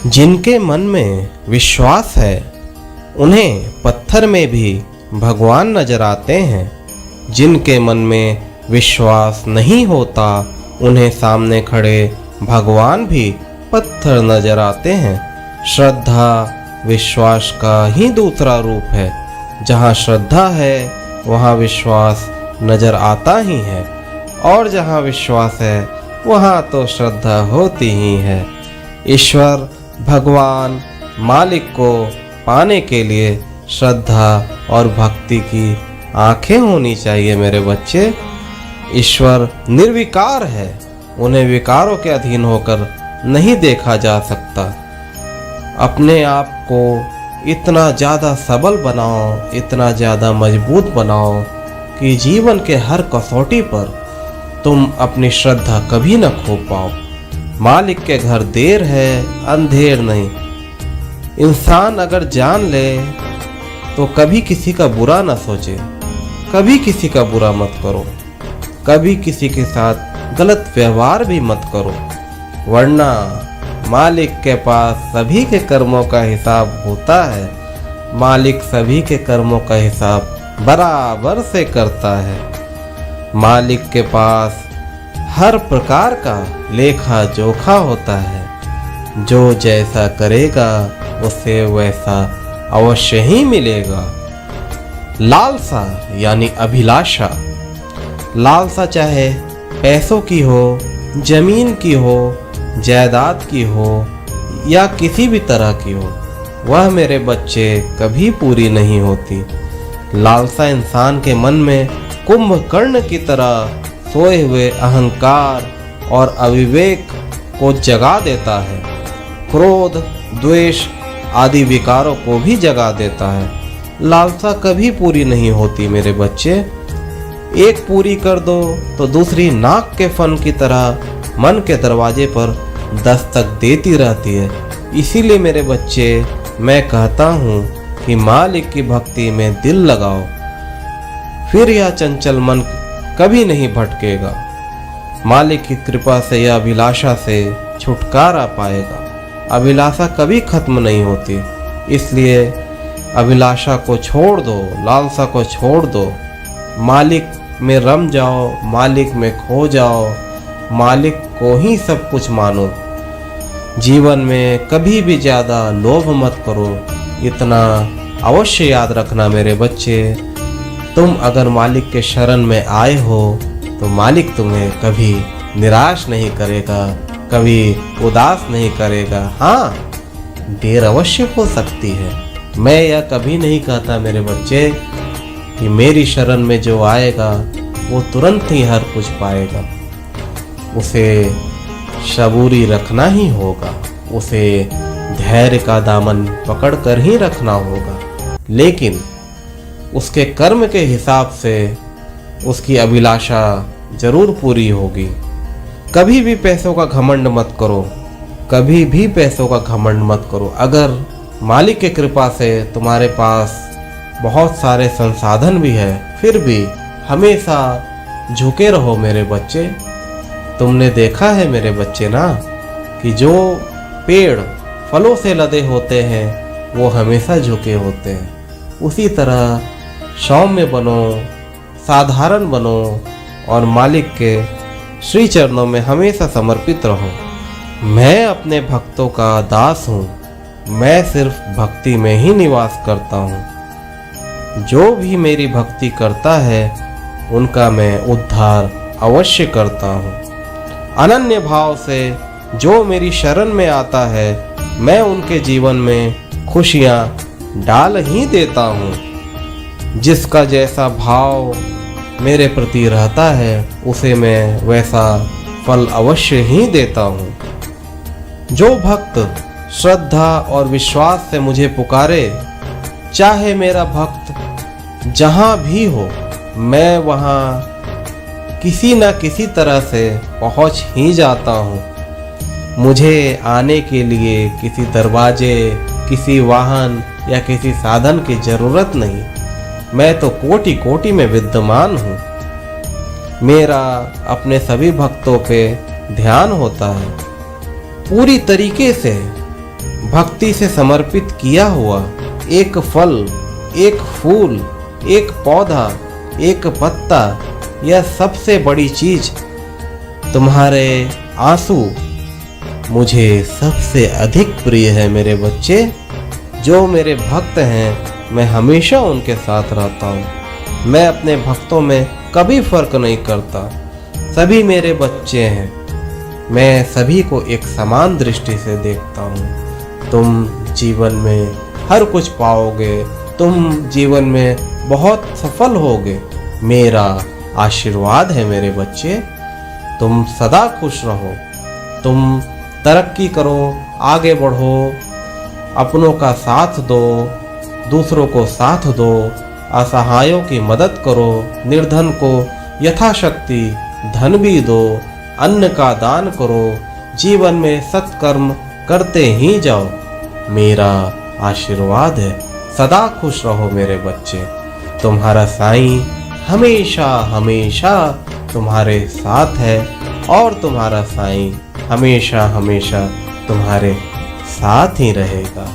जिनके मन में विश्वास है उन्हें पत्थर में भी भगवान नजर आते हैं। जिनके मन में विश्वास नहीं होता उन्हें सामने खड़े भगवान भी पत्थर नजर आते हैं। श्रद्धा विश्वास का ही दूसरा रूप है। जहाँ श्रद्धा है वहाँ विश्वास नजर आता ही है, और जहाँ विश्वास है वहाँ तो श्रद्धा होती ही है। ईश्वर भगवान मालिक को पाने के लिए श्रद्धा और भक्ति की आंखें होनी चाहिए मेरे बच्चे। ईश्वर निर्विकार है, उन्हें विकारों के अधीन होकर नहीं देखा जा सकता। अपने आप को इतना ज़्यादा सबल बनाओ, इतना ज़्यादा मजबूत बनाओ कि जीवन के हर कसौटी पर तुम अपनी श्रद्धा कभी न खो पाओ। मालिक के घर देर है अंधेर नहीं। इंसान अगर जान ले तो कभी किसी का बुरा न सोचे, कभी किसी का बुरा मत करो, कभी किसी के साथ गलत व्यवहार भी मत करो, वरना मालिक के पास सभी के कर्मों का हिसाब होता है। मालिक सभी के कर्मों का हिसाब बराबर से करता है। मालिक के पास हर प्रकार का लेखा जोखा होता है। जो जैसा करेगा उसे वैसा अवश्य ही मिलेगा। लालसा यानी अभिलाषा। लालसा चाहे पैसों की हो, जमीन की हो, जायदाद की हो या किसी भी तरह की हो, वह मेरे बच्चे कभी पूरी नहीं होती। लालसा इंसान के मन में कुंभकर्ण की तरह सोए हुए अहंकार और अविवेक को जगा देता है। क्रोध, द्वेष आदि विकारों को भी जगा देता है। लालसा कभी पूरी नहीं होती मेरे बच्चे। एक पूरी कर दो तो दूसरी नाक के फन की तरह मन के दरवाजे पर दस्तक देती रहती है। इसीलिए मेरे बच्चे मैं कहता हूँ कि मालिक की भक्ति में दिल लगाओ, फिर यह चंचल मन कभी नहीं भटकेगा। मालिक की कृपा से यह अभिलाषा से छुटकारा पाएगा। अभिलाषा कभी खत्म नहीं होती, इसलिए अभिलाषा को छोड़ दो, लालसा को छोड़ दो। मालिक में रम जाओ, मालिक में खो जाओ, मालिक को ही सब कुछ मानो। जीवन में कभी भी ज़्यादा लोभ मत करो। इतना अवश्य याद रखना मेरे बच्चे, तुम अगर मालिक के शरण में आए हो तो मालिक तुम्हें कभी निराश नहीं करेगा, कभी उदास नहीं करेगा। हाँ, देर अवश्य हो सकती है। मैं यह कभी नहीं कहता मेरे बच्चे कि मेरी शरण में जो आएगा वो तुरंत ही हर कुछ पाएगा। उसे सबूरी रखना ही होगा, उसे धैर्य का दामन पकड़ कर ही रखना होगा, लेकिन उसके कर्म के हिसाब से उसकी अभिलाषा जरूर पूरी होगी। कभी भी पैसों का घमंड मत करो, कभी भी पैसों का घमंड मत करो। अगर मालिक की कृपा से तुम्हारे पास बहुत सारे संसाधन भी है, फिर भी हमेशा झुके रहो मेरे बच्चे। तुमने देखा है मेरे बच्चे ना कि जो पेड़ फलों से लदे होते हैं वो हमेशा झुके होते हैं। उसी तरह सौम्य बनो, साधारण बनो और मालिक के श्री चरणों में हमेशा समर्पित रहो। मैं अपने भक्तों का दास हूँ, मैं सिर्फ भक्ति में ही निवास करता हूँ। जो भी मेरी भक्ति करता है उनका मैं उद्धार अवश्य करता हूँ। अनन्य भाव से जो मेरी शरण में आता है मैं उनके जीवन में खुशियाँ डाल ही देता हूँ। जिसका जैसा भाव मेरे प्रति रहता है उसे मैं वैसा फल अवश्य ही देता हूँ। जो भक्त श्रद्धा और विश्वास से मुझे पुकारे, चाहे मेरा भक्त जहाँ भी हो, मैं वहाँ किसी न किसी तरह से पहुँच ही जाता हूँ। मुझे आने के लिए किसी दरवाजे, किसी वाहन या किसी साधन की जरूरत नहीं। मैं तो कोटि कोटि में विद्यमान हूँ। मेरा अपने सभी भक्तों पे ध्यान होता है। पूरी तरीके से भक्ति से समर्पित किया हुआ एक फल, एक फूल, एक पौधा, एक पत्ता, यह सबसे बड़ी चीज तुम्हारे आंसू मुझे सबसे अधिक प्रिय है मेरे बच्चे। जो मेरे भक्त हैं मैं हमेशा उनके साथ रहता हूँ। मैं अपने भक्तों में कभी फर्क नहीं करता, सभी मेरे बच्चे हैं। मैं सभी को एक समान दृष्टि से देखता हूँ। तुम जीवन में हर कुछ पाओगे, तुम जीवन में बहुत सफल होगे, मेरा आशीर्वाद है मेरे बच्चे। तुम सदा खुश रहो, तुम तरक्की करो, आगे बढ़ो, अपनों का साथ दो, दूसरों को साथ दो, असहायों की मदद करो, निर्धन को यथाशक्ति धन भी दो, अन्न का दान करो, जीवन में सत्कर्म करते ही जाओ, मेरा आशीर्वाद है। सदा खुश रहो मेरे बच्चे। तुम्हारा साईं हमेशा हमेशा तुम्हारे साथ है और तुम्हारा साईं हमेशा हमेशा तुम्हारे साथ ही रहेगा।